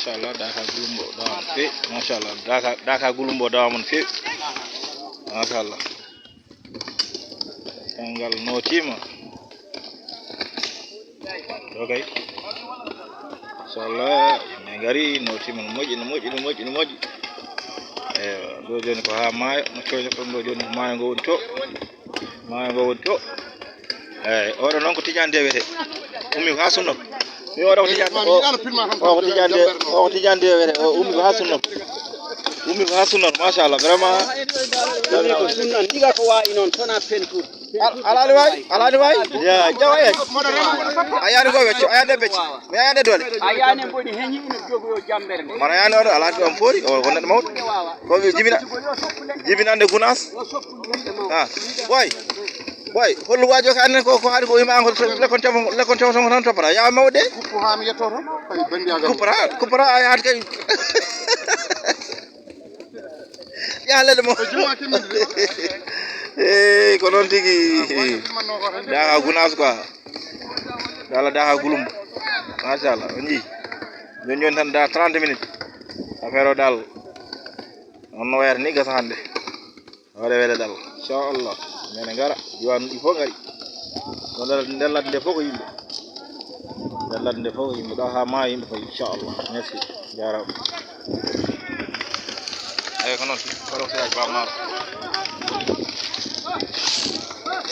machallah Daka Gulumbo dawon fe machallah Daka Gulumbo dawon fe machallah ngal notima okay inshallah yimɓe gari notima no moƴƴi ɗo joni ko ha maayo no coyno ɗon ɗo joni maayo ngo woni to eyyi oɗo noon ko Tidiane wiyete ummi ko ha sunno mi oɗo ko Tidiane wiyete o ummi ko ha sunno machallah vraiment ko sunna diga ko wayi noon sona pentour alani wayi ya jawa e ayani ko wecco ayande becce mi ayande dole ayane boni heñi ina jogoyo jambere mana ayane oɗo alani ɗon foori o wonneɗo mawɗo ko jibinande gunas boy hollu wajo ka annen ko haari ko wima an ko lekkon tamo tan toppata yawa mawɗe kuppo ha mi yetto toon kuppora a yahat kay yahalede mo ko noon tigi Daka Gunas quoi dala Daka Gulumbo machallah on jii joni tan da 30 minutes affaire o dal on no wayata ni gasa hande waɗa weele dal inchallah mene ngara diwanu ɗi fof ngari ɗo nder nde fof ko yimɓe ɗo ha ma yimɓe fof inchallah merci jarama eyi ko noon koɗo siraji Baba Maro